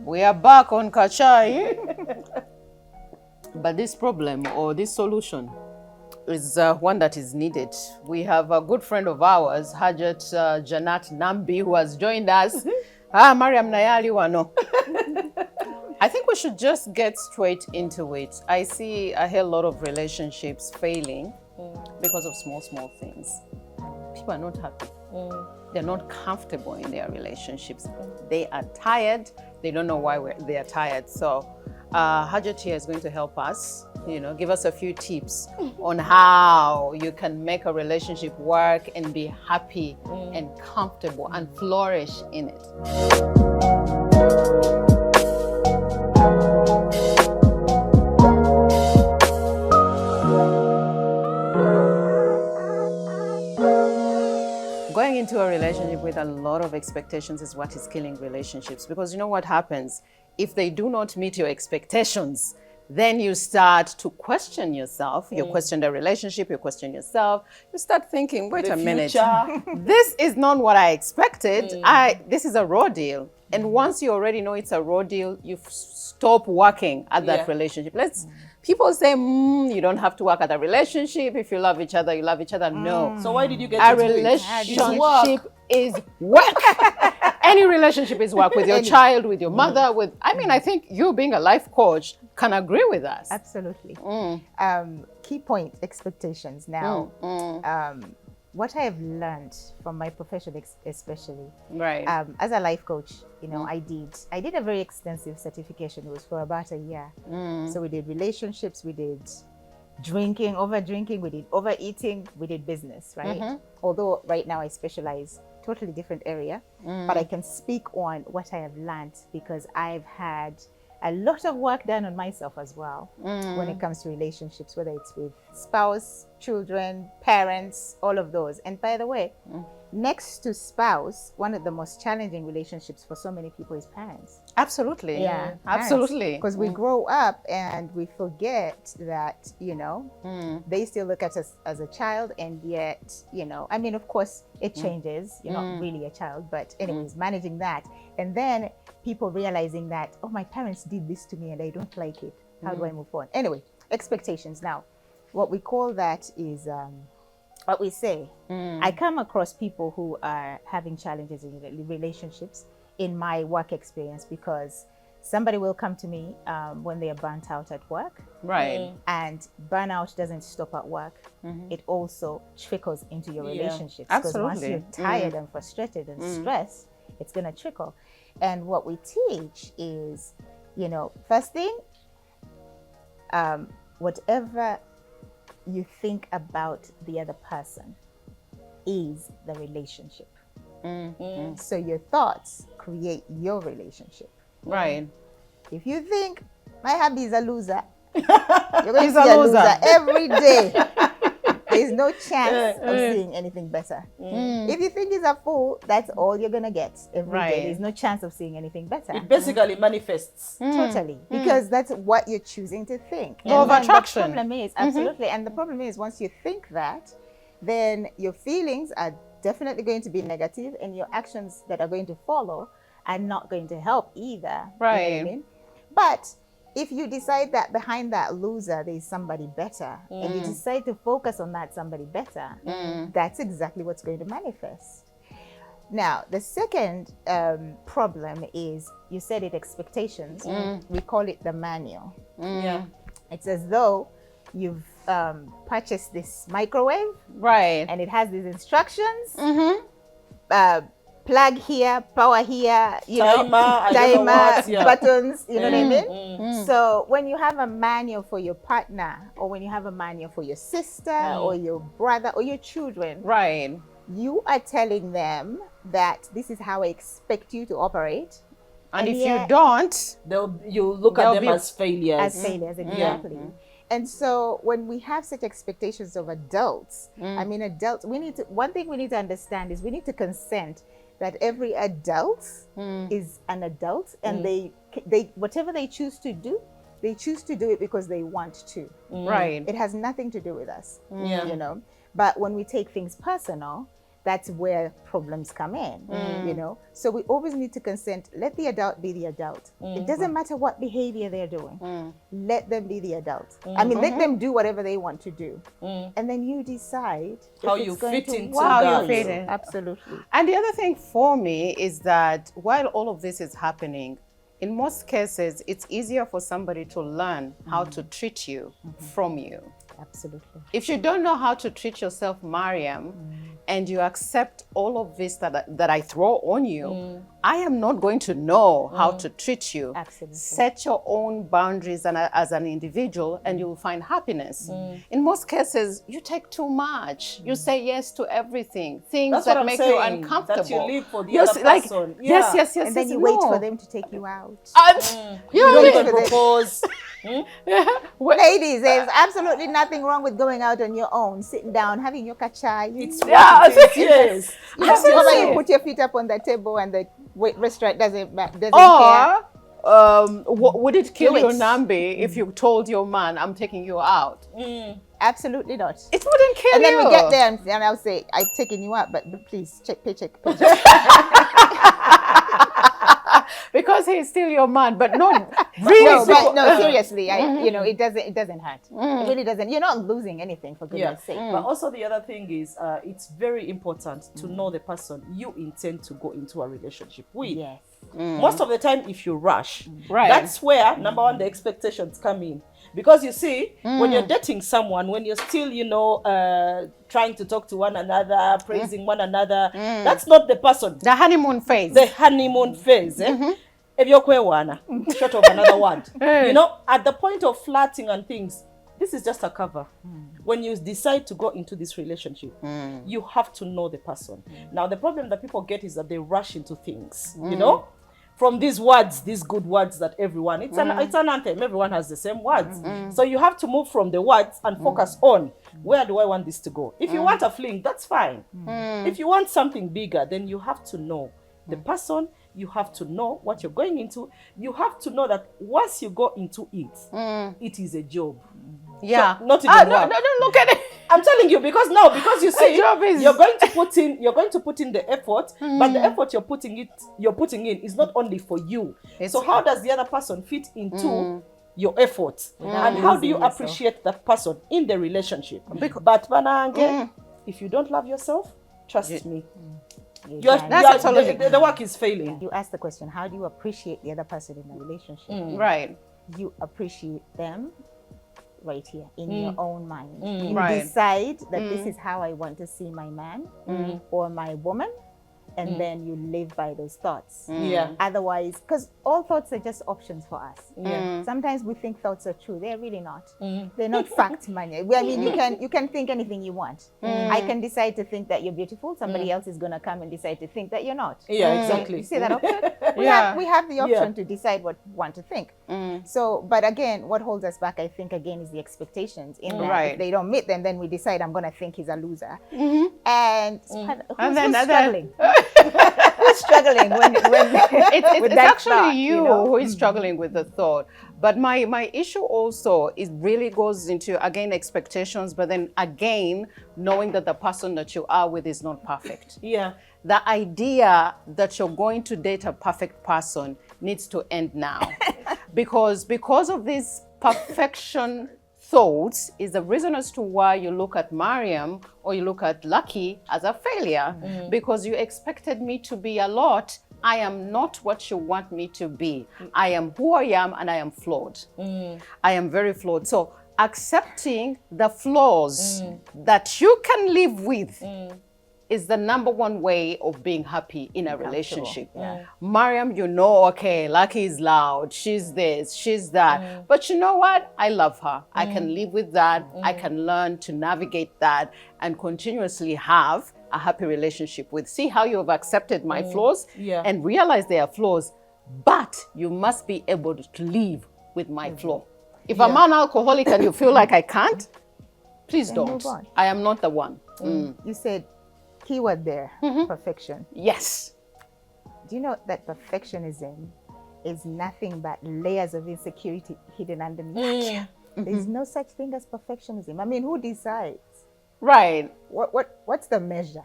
We are back on Kachai. But this problem or this solution is one that is needed. We have a good friend of ours, Hajat Janat Nambi, who has joined us. Mariam Nayali Wano. I think we should just get straight into it. I see a hell lot of relationships failing because of small things. People are not happy. They're not comfortable in their relationships. They are tired. They don't know why they are tired. So Hajat here is going to help us, give us a few tips on how you can make a relationship work and be happy and comfortable and flourish in it. Going into a relationship with a lot of expectations is what is killing relationships, because you know what happens? If they do not meet your expectations, then you start to question yourself. You question the relationship, you question yourself. You start thinking, wait a minute, this is not what I expected. This is a raw deal. And once you already know it's a raw deal, you stop working at that relationship. People say, you don't have to work at a relationship. If you love each other, you love each other. No. So why did you get a relationship is work. Any relationship is work, with your child, with your mother, I think you being a life coach can agree with us. Absolutely. Key point, expectations. Now, what I have learned from my profession, especially, right? As a life coach, I did a very extensive certification. It was for about a year. So we did relationships, we did drinking, over drinking, we did overeating, we did business, right? Although right now I specialize totally different area, but I can speak on what I have learned because I've had a lot of work done on myself as well when it comes to relationships, whether it's with spouse, children, parents, all of those. And by the way, next to spouse, one of the most challenging relationships for so many people is parents. Absolutely. Yeah, absolutely. Because we grow up and we forget that, they still look at us as a child, and yet, of course, it changes. You're not really a child, but anyways, managing that. And then people realizing that, oh, my parents did this to me and I don't like it. How do I move on? Anyway, expectations. Now, what we call that is what we say. I come across people who are having challenges in relationships in my work experience because somebody will come to me when they are burnt out at work. Right. And burnout doesn't stop at work. It also trickles into your relationships. Absolutely. Because once you're tired and frustrated and stressed, it's going to trickle. And what we teach is, first thing, whatever you think about the other person is the relationship. So your thoughts create your relationship. Right. If you think my hubby is a loser, you're going to see a loser every day. There's no chance of seeing anything better. If you think he's a fool, that's all you're going to get every day. There's no chance of seeing anything better. It basically manifests. Totally. Because that's what you're choosing to think. Law of attraction. The problem is, absolutely. And the problem is, once you think that, then your feelings are definitely going to be negative, and your actions that are going to follow are not going to help either. Right. You know what I mean? But if you decide that behind that loser there is somebody better, and you decide to focus on that somebody better, that's exactly what's going to manifest. Now, the second problem is, you said it, expectations. We call it the manual. Yeah. It's as though you've purchased this microwave, right, and it has these instructions. Plug here, power here, timer, buttons, you know what I mean? So when you have a manual for your partner, or when you have a manual for your sister or your brother or your children, right, you are telling them that this is how I expect you to operate. And if you don't, you look at them as failures. As failures, exactly. And so when we have such expectations of adults, adults, one thing we need to understand is we need to consent that every adult is an adult, and they whatever they choose to do, they choose to do it because they want to. Right. It has nothing to do with us, But when we take things personal, that's where problems come in, you know. So we always need to consent. Let the adult be the adult. It doesn't matter what behavior they're doing. Let them be the adult. I mean, let them do whatever they want to do, and then you decide how if you it's going fit to into work How that. you fit in. Absolutely. And the other thing for me is that while all of this is happening, in most cases, it's easier for somebody to learn how to treat you from you. Absolutely. If you don't know how to treat yourself, Mariam, and you accept all of this that I throw on you, I am not going to know how to treat you. Absolutely. Set your own boundaries as an individual, and you will find happiness. In most cases, you take too much. You say yes to everything, things That's what that I'm make saying, you uncomfortable. that you live for the Yes, other like, person. Yes, Yeah. yes, yes. And then yes, you wait no. for them to take you out. You Yeah, don't yeah. even propose. Ladies, there's absolutely nothing wrong with going out on your own, sitting down, having your kachai. It's Yeah, what it is. Yes. You know, Absolutely. you put your feet up on the table and the restaurant doesn't care. Or would it kill Do you, it. Nambi, if you told your man, I'm taking you out? Absolutely not. It wouldn't kill And then you. we get there and I'll say, I've taken you out, but please check, paycheck. Because he's still your man, but not really. No, but no, seriously, you know, it doesn't hurt. Mm. It really doesn't. You're not losing anything, for goodness sake. But also the other thing is, it's very important to know the person you intend to go into a relationship with. Yes. Most of the time, if you rush, Right. that's where number one the expectations come in. Because you see, when you're dating someone, when you're still, you know, trying to talk to one another, praising one another, that's not the person. The honeymoon phase. The honeymoon phase. If you're kwewana, short of another word. You know, at the point of flirting and things, this is just a cover. When you decide to go into this relationship, you have to know the person. Now, the problem that people get is that they rush into things, you know? From these words, these good words that everyone, it's an anthem, everyone has the same words. So you have to move from the words and focus on, where do I want this to go? If you want a fling, that's fine. If you want something bigger, then you have to know the person, you have to know what you're going into. You have to know that once you go into it, it is a job. Yeah. So, not even work. Don't look at it. I'm telling you, because you see, job is- you're going to put in the effort, but the effort you're putting in is not only for you. So how does the other person fit into your effort? And how do you appreciate that person in the relationship? But Banange, if you don't love yourself, trust me, the work is failing. You ask the question, how do you appreciate the other person in a relationship? Right. You appreciate them right here in your own mind. You Right. decide that this is how I want to see my man or my woman, and then you live by those thoughts. Yeah. Otherwise, because all thoughts are just options for us. Yeah. Sometimes we think thoughts are true. They're really not. They're not fact, man. I mean, you can think anything you want. I can decide to think that you're beautiful. Somebody else is gonna come and decide to think that you're not. Yeah, exactly. You see that option? Yeah. We have the option Yeah. to decide what we want to think. So, but again, what holds us back, I think, again, is the expectations. In that, Right. if they don't meet them, then we decide I'm gonna think he's a loser. And who's struggling? Who's struggling when It's with that actually thought, you know? who is struggling with the thought. But my issue also is really goes into, again, expectations, but then again, knowing that the person that you are with is not perfect. Yeah. The idea that you're going to date a perfect person needs to end now. because of this perfection thoughts is the reason as to why you look at Mariam or you look at Lucky as a failure, because you expected me to be a lot. I am not what you want me to be. I am who I am, and I am flawed. I am very flawed. So accepting the flaws that you can live with is the number one way of being happy in a relationship. Mariam, you know, okay, Lucky is loud, she's this, she's that. But you know what? I love her. I can live with that. I can learn to navigate that and continuously have a happy relationship with. See how you have accepted my flaws and realize they are flaws, but you must be able to live with my flaw. If I'm an alcoholic and you feel like I can't, please don't. move on. I am not the one. You said keyword there, perfection. Yes. Do you know that perfectionism is nothing but layers of insecurity hidden underneath? There's no such thing as perfectionism. I mean, who decides? Right. What's the measure?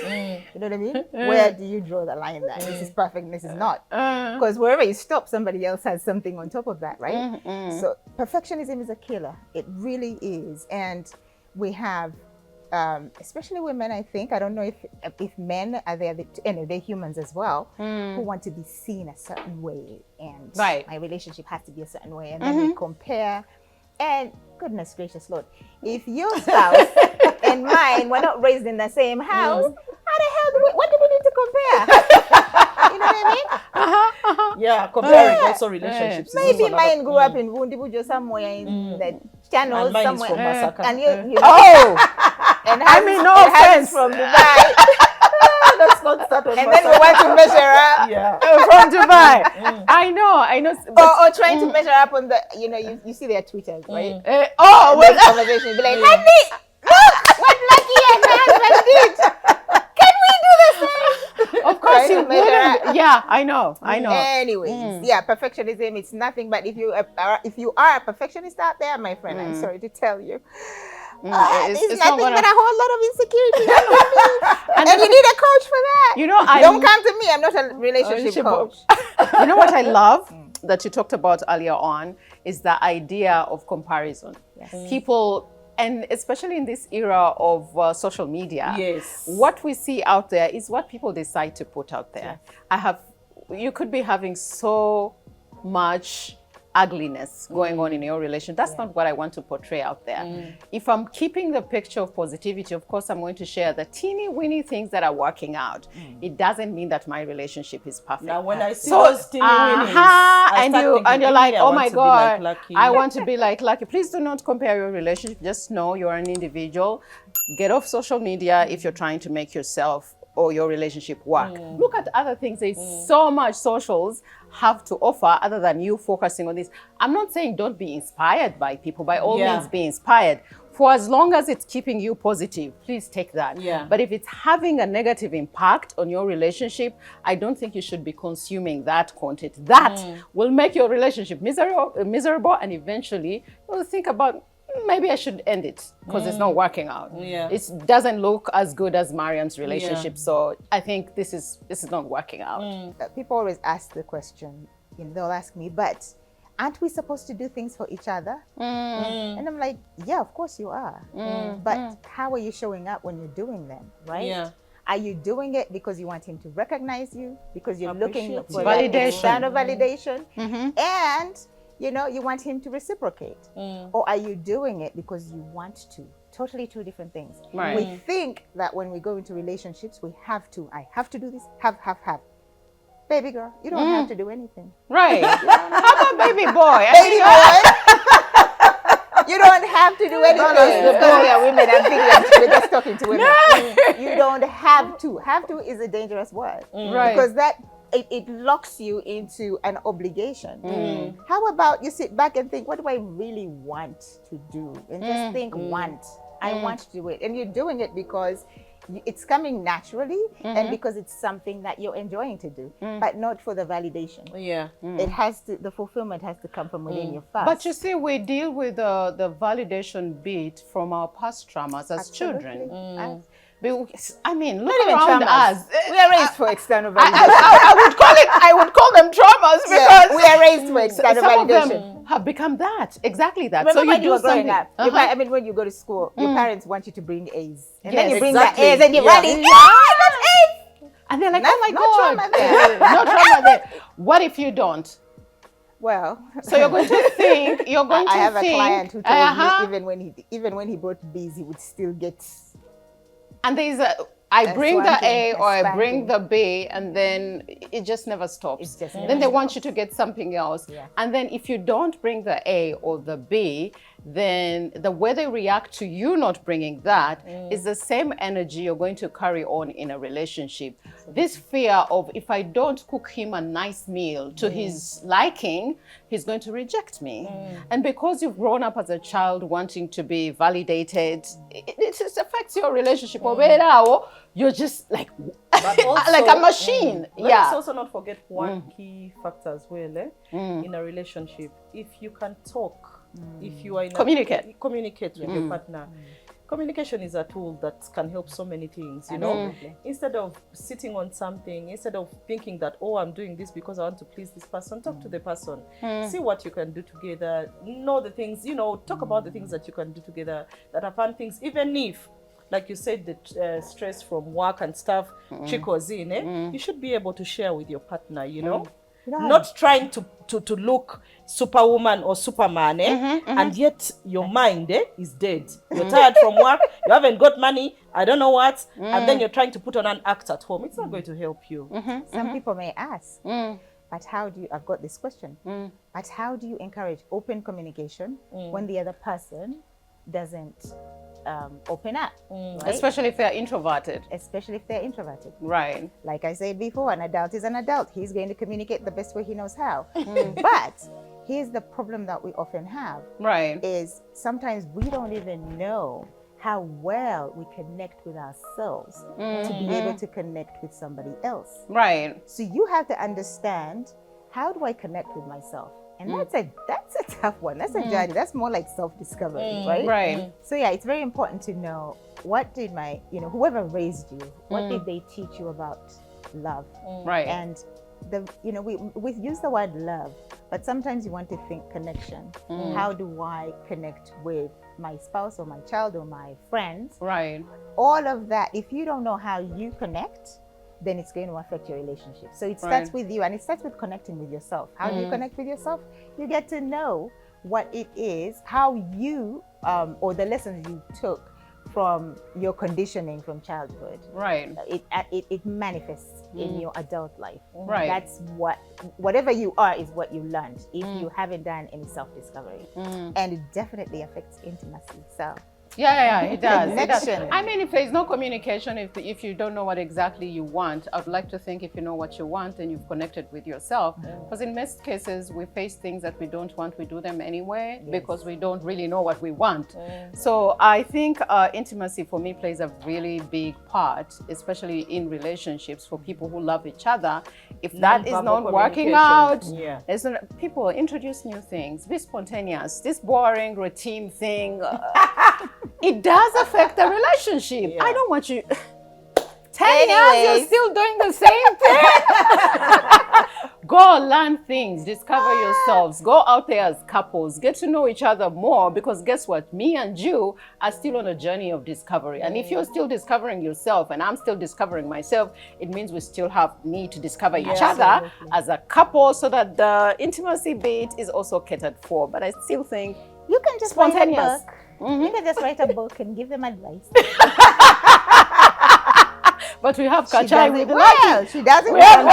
You know what I mean? Where do you draw the line that this is perfect and this is not? Because wherever you stop, somebody else has something on top of that, right? So perfectionism is a killer. It really is. And we have, especially women, I think, I don't know if men are there, they're humans as well, who want to be seen a certain way. And my relationship has to be a certain way. And then we compare. And goodness gracious Lord, if your spouse and mine were not raised in the same house, how the hell what do we need to compare? You know what I mean? Yeah, comparing also relationships. Maybe mine grew up in Wundibujo somewhere in the channels mine somewhere. is from Masaka. And you know, and I mean, no offense. From Dubai. Let's not start on And then we want to measure up. Yeah. From Dubai. I know. Or trying to measure up on the, you see their Twitters, right? Well, Conversation, be like, honey, look what Lucky and her husband did. Can we do the same? Of course you wouldn't. Yeah, I know. Anyways, perfectionism, it's nothing but if you are a perfectionist out there, my friend, I'm sorry to tell you. It's nothing but a whole lot of insecurity. And you need a coach for that. Don't come to me. I'm not a relationship coach. You know what I love that you talked about earlier on is the idea of comparison. Yes. People, and especially in this era of social media, what we see out there is what people decide to put out there. You could be having so much ugliness going on in your relation. That's not what I want to portray out there. If I'm keeping the picture of positivity, of course, I'm going to share the teeny weeny things that are working out. It doesn't mean that my relationship is perfect. Now, when I see those teeny weenies, and you're like, oh my God, I want to be like Lucky. Please do not compare your relationship. Just know you're an individual. Get off social media if you're trying to make yourself or your relationship work. Look at other things. There's so much socials have to offer other than you focusing on this. I'm not saying don't be inspired by people. By all means, be inspired. For as long as it's keeping you positive, please take that. But if it's having a negative impact on your relationship, I don't think you should be consuming that content. That will make your relationship miserable, and eventually you'll think about, maybe I should end it because it's not working out. It doesn't look as good as Mariam's relationship. So I think this is not working out. People always ask the question, they'll ask me, but aren't we supposed to do things for each other? And I'm like, yeah, of course you are. But how are you showing up when you're doing them, right? Are you doing it because you want him to recognize you? Because you're looking for validation, external validation? And you want him to reciprocate. Or are you doing it because you want to? Totally two different things. We think that when we go into relationships, I have to do this, have. Baby girl, you don't have to do anything. Right. How about baby boy? Baby boy. You don't have to do anything. Women, we're just talking to women. You don't have to. Have to is a dangerous word. Because that it locks you into an obligation. How about you sit back and think, what do I really want to do? And just think, I want to do it. And you're doing it because it's coming naturally and because it's something that you're enjoying to do, but not for the validation. It has to, the fulfillment has to come from within you first. But you see, we deal with the validation bit from our past traumas as children. I mean, look around us. We are raised for external validation. I would call them traumas because we are raised for external validation. Some of them have become that, exactly that. Remember so when you were growing up, when you go to school, your parents want you to bring A's. And then you bring the A's and you're running, that's A's! And they're like, oh my God. No trauma there. What if you don't? Well, so you're going to think, I have a client who told me even when he brought B's, he would still get... And there's I bring the A or I bring the B, and then it just never stops. Then they want you to get something else. And then if you don't bring the A or the B, then the way they react to you not bringing that is the same energy you're going to carry on in a relationship. This fear of, if I don't cook him a nice meal to his liking, he's going to reject me. And because you've grown up as a child wanting to be validated, it just affects your relationship. You're just like, also, like a machine. Let's also not forget one key factor as well in a relationship. If you can talk, if you are in communicate with your partner, communication is a tool that can help so many things, you know. Absolutely. Instead of sitting on something, instead of thinking that, oh, I'm doing this because I want to please this person, talk to the person. See what you can do together. Know the things, you know, talk about the things that you can do together that are fun things, even if, like you said, the stress from work and stuff trickles in, you should be able to share with your partner, you know. Not trying to look superwoman or superman, and yet your mind is dead. You're tired from work, you haven't got money, I don't know what, and then you're trying to put on an act at home. It's not going to help you. Some people may ask, but how do you, I've got this question, but how do you encourage open communication when the other person doesn't open up? Right? Especially if they're introverted. Especially if they're introverted. Right. Like I said before, an adult is an adult. He's going to communicate the best way he knows how. But here's the problem that we often have. Right. Is sometimes we don't even know how well we connect with ourselves to be able to connect with somebody else. Right. So you have to understand, how do I connect with myself? And that's a tough one. That's a journey. That's more like self-discovery, right? Right. So yeah, it's very important to know, what did my, whoever raised you, what did they teach you about love? Right. And we use the word love, but sometimes you want to think connection. How do I connect with my spouse or my child or my friends? Right. All of that, if you don't know how you connect, then it's going to affect your relationship. So it starts with you, and it starts with connecting with yourself. How do you connect with yourself? You get to know what it is, how you, or the lessons you took from your conditioning from childhood. Right. It manifests in your adult life. Right. That's whatever you are is what you learned if you haven't done any self-discovery. And it definitely affects intimacy. So Yeah, it does. It does. Connection. I mean, if there's no communication, if you don't know what exactly you want, I'd like to think if you know what you want and you've connected with yourself. Because in most cases, we face things that we don't want, we do them anyway because we don't really know what we want. So I think intimacy for me plays a really big part, especially in relationships for people who love each other. If that is not working out, people introduce new things, be spontaneous. This boring routine thing, it does affect the relationship. I don't want you 10 years you're still doing the same thing. Go learn things, discover yourselves, go out there as couples, get to know each other more, because guess what? Me and you are still on a journey of discovery. And if you're still discovering yourself and I'm still discovering myself, it means we still need to discover each other as a couple, so that the intimacy bit is also catered for. But I still think you can just spontaneous. write a book. You can just write a book and give them advice. But we have Kachai with well. She does it well.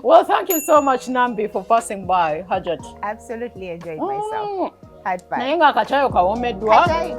Well, thank you so much, Nambi, for passing by. Hajat. Absolutely enjoyed myself. Had fun. Nayenga Kachai okawomeddwa. Kachai,